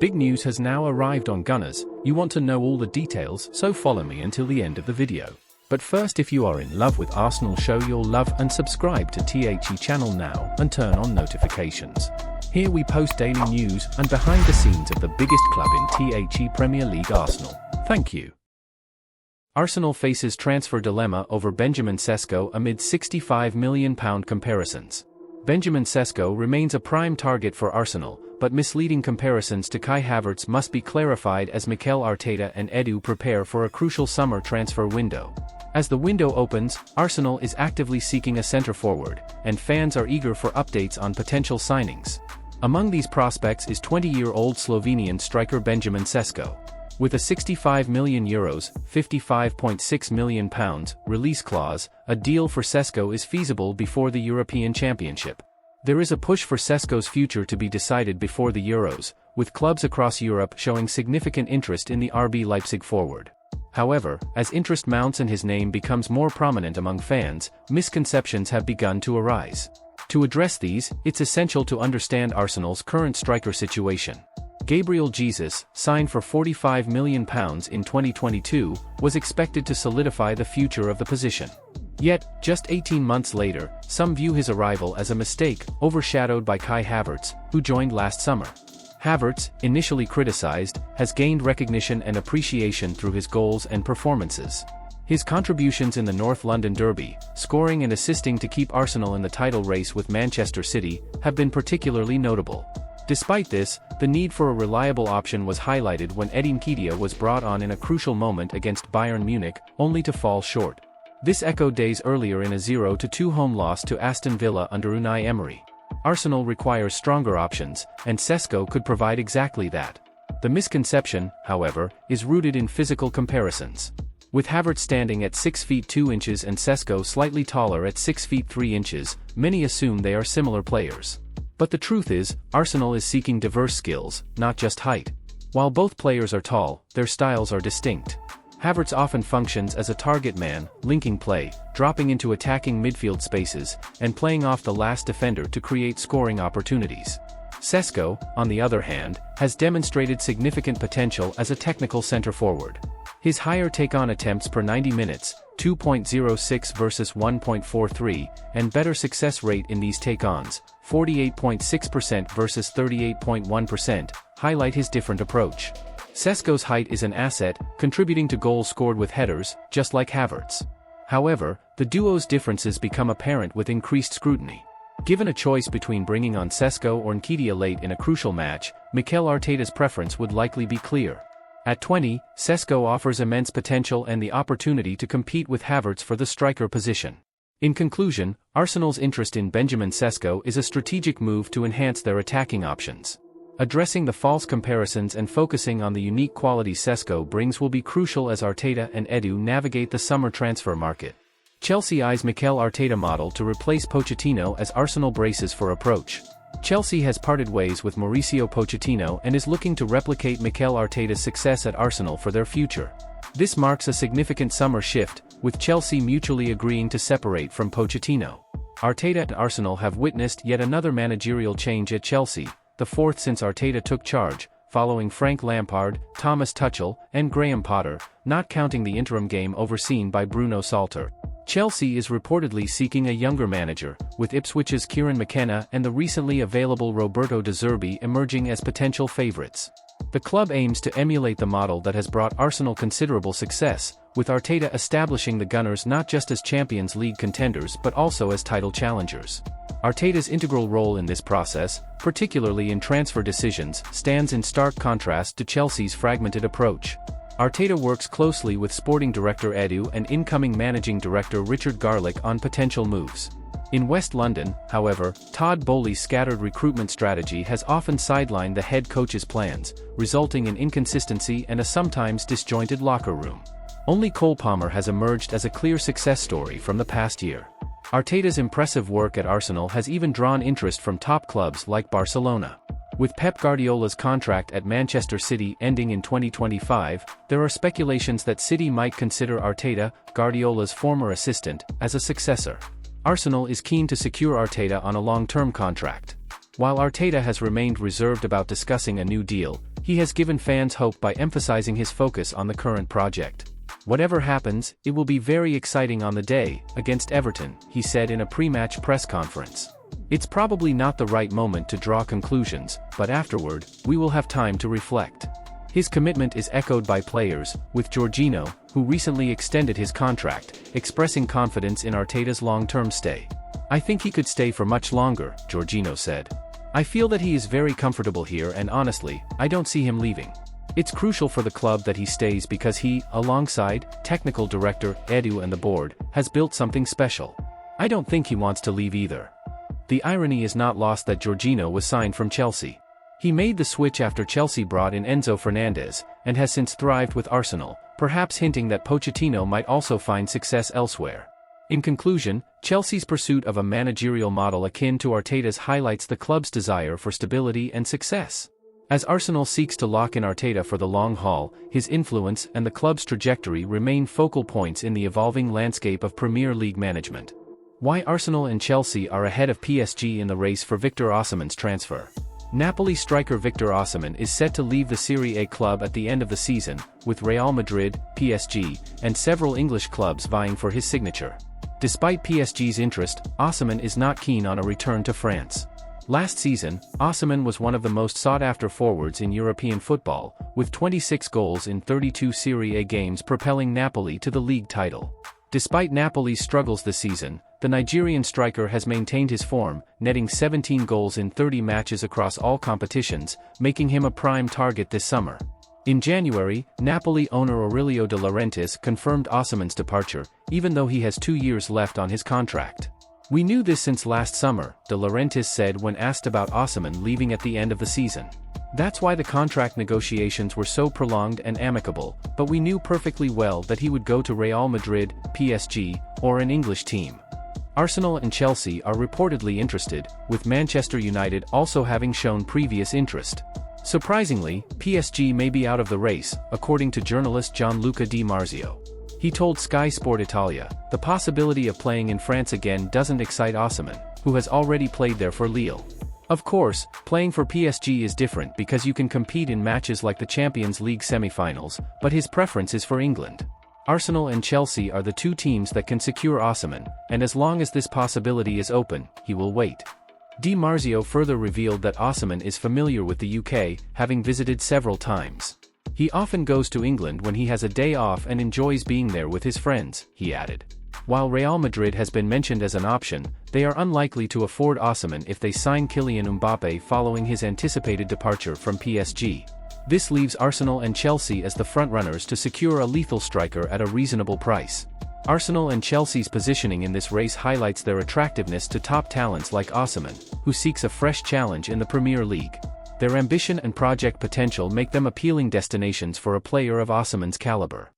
Big news has now arrived on Gunners. You want to know all the details, so follow me until the end of the video. But first, if you are in love with Arsenal, show your love and subscribe to THE channel now and turn on notifications. Here we post daily news and behind the scenes of the biggest club in THE Premier League, Arsenal. Thank you. Arsenal faces transfer dilemma over Benjamin Sesko amid £65 million comparisons. Benjamin Sesko remains a prime target for Arsenal, but misleading comparisons to Kai Havertz must be clarified as Mikel Arteta and Edu prepare for a crucial summer transfer window. As the window opens, Arsenal is actively seeking a centre-forward, and fans are eager for updates on potential signings. Among these prospects is 20-year-old Slovenian striker Benjamin Sesko. With a €65 million (£55.6 million) release clause, a deal for Sesko is feasible before the European Championship. There is a push for Sesko's future to be decided before the Euros, with clubs across Europe showing significant interest in the RB Leipzig forward. However, as interest mounts and his name becomes more prominent among fans, misconceptions have begun to arise. To address these, it's essential to understand Arsenal's current striker situation. Gabriel Jesus, signed for £45 million in 2022, was expected to solidify the future of the position. Yet, just 18 months later, some view his arrival as a mistake, overshadowed by Kai Havertz, who joined last summer. Havertz, initially criticized, has gained recognition and appreciation through his goals and performances. His contributions in the North London derby, scoring and assisting to keep Arsenal in the title race with Manchester City, have been particularly notable. Despite this, the need for a reliable option was highlighted when Edim Nketiah was brought on in a crucial moment against Bayern Munich, only to fall short. This echoed days earlier in a 0-2 home loss to Aston Villa under Unai Emery. Arsenal requires stronger options, and Sesko could provide exactly that. The misconception, however, is rooted in physical comparisons. With Havertz standing at 6 feet 2 inches and Sesko slightly taller at 6 feet 3 inches, many assume they are similar players. But the truth is, Arsenal is seeking diverse skills, not just height. While both players are tall, their styles are distinct. Havertz often functions as a target man, linking play, dropping into attacking midfield spaces, and playing off the last defender to create scoring opportunities. Sesko, on the other hand, has demonstrated significant potential as a technical centre-forward. His higher take-on attempts per 90 minutes, 2.06 versus 1.43, and better success rate in these take-ons, 48.6% versus 38.1%, highlight his different approach. Sesko's height is an asset, contributing to goals scored with headers, just like Havertz. However, the duo's differences become apparent with increased scrutiny. Given a choice between bringing on Sesko or Nketiah late in a crucial match, Mikel Arteta's preference would likely be clear. At 20, Sesko offers immense potential and the opportunity to compete with Havertz for the striker position. In conclusion, Arsenal's interest in Benjamin Sesko is a strategic move to enhance their attacking options. Addressing the false comparisons and focusing on the unique qualities Sesko brings will be crucial as Arteta and Edu navigate the summer transfer market. Chelsea eyes Mikel Arteta model to replace Pochettino as Arsenal braces for approach. Chelsea has parted ways with Mauricio Pochettino and is looking to replicate Mikel Arteta's success at Arsenal for their future. This marks a significant summer shift, with Chelsea mutually agreeing to separate from Pochettino. Arteta and Arsenal have witnessed yet another managerial change at Chelsea, the fourth since Arteta took charge, following Frank Lampard, Thomas Tuchel, and Graham Potter, not counting the interim game overseen by Bruno Salter. Chelsea is reportedly seeking a younger manager, with Ipswich's Kieran McKenna and the recently available Roberto De Zerbi emerging as potential favourites. The club aims to emulate the model that has brought Arsenal considerable success, with Arteta establishing the Gunners not just as Champions League contenders but also as title challengers. Arteta's integral role in this process, particularly in transfer decisions, stands in stark contrast to Chelsea's fragmented approach. Arteta works closely with sporting director Edu and incoming managing director Richard Garlick on potential moves. In West London, however, Todd Boehly's scattered recruitment strategy has often sidelined the head coach's plans, resulting in inconsistency and a sometimes disjointed locker room. Only Cole Palmer has emerged as a clear success story from the past year. Arteta's impressive work at Arsenal has even drawn interest from top clubs like Barcelona. With Pep Guardiola's contract at Manchester City ending in 2025, there are speculations that City might consider Arteta, Guardiola's former assistant, as a successor. Arsenal is keen to secure Arteta on a long-term contract. While Arteta has remained reserved about discussing a new deal, he has given fans hope by emphasizing his focus on the current project. "Whatever happens, it will be very exciting on the day, against Everton," he said in a pre-match press conference. "It's probably not the right moment to draw conclusions, but afterward, we will have time to reflect." His commitment is echoed by players, with Jorginho, who recently extended his contract, expressing confidence in Arteta's long-term stay. "I think he could stay for much longer," Jorginho said. "I feel that he is very comfortable here and honestly, I don't see him leaving. It's crucial for the club that he stays because he, alongside technical director Edu and the board, has built something special. I don't think he wants to leave either." The irony is not lost that Jorginho was signed from Chelsea. He made the switch after Chelsea brought in Enzo Fernandez, and has since thrived with Arsenal, perhaps hinting that Pochettino might also find success elsewhere. In conclusion, Chelsea's pursuit of a managerial model akin to Arteta's highlights the club's desire for stability and success. As Arsenal seeks to lock in Arteta for the long haul, his influence and the club's trajectory remain focal points in the evolving landscape of Premier League management. Why Arsenal and Chelsea are ahead of PSG in the race for Victor Osimhen's transfer. Napoli striker Victor Osimhen is set to leave the Serie A club at the end of the season, with Real Madrid, PSG, and several English clubs vying for his signature. Despite PSG's interest, Osimhen is not keen on a return to France. Last season, Osimhen was one of the most sought-after forwards in European football, with 26 goals in 32 Serie A games propelling Napoli to the league title. Despite Napoli's struggles this season, the Nigerian striker has maintained his form, netting 17 goals in 30 matches across all competitions, making him a prime target this summer. In January, Napoli owner Aurelio De Laurentiis confirmed Osimhen's departure, even though he has 2 years left on his contract. "We knew this since last summer," De Laurentiis said when asked about Osimhen leaving at the end of the season. "That's why the contract negotiations were so prolonged and amicable, but we knew perfectly well that he would go to Real Madrid, PSG, or an English team." Arsenal and Chelsea are reportedly interested, with Manchester United also having shown previous interest. Surprisingly, PSG may be out of the race, according to journalist Gianluca Di Marzio. He told Sky Sport Italia, "The possibility of playing in France again doesn't excite Osimhen, who has already played there for Lille. Of course, playing for PSG is different because you can compete in matches like the Champions League semi-finals, but his preference is for England." Arsenal and Chelsea are the two teams that can secure Osimhen, and as long as this possibility is open, he will wait. Di Marzio further revealed that Osimhen is familiar with the UK, having visited several times. "He often goes to England when he has a day off and enjoys being there with his friends," he added. While Real Madrid has been mentioned as an option, they are unlikely to afford Osimhen if they sign Kylian Mbappe following his anticipated departure from PSG. This leaves Arsenal and Chelsea as the frontrunners to secure a lethal striker at a reasonable price. Arsenal and Chelsea's positioning in this race highlights their attractiveness to top talents like Osimhen, who seeks a fresh challenge in the Premier League. Their ambition and project potential make them appealing destinations for a player of Osimhen's caliber.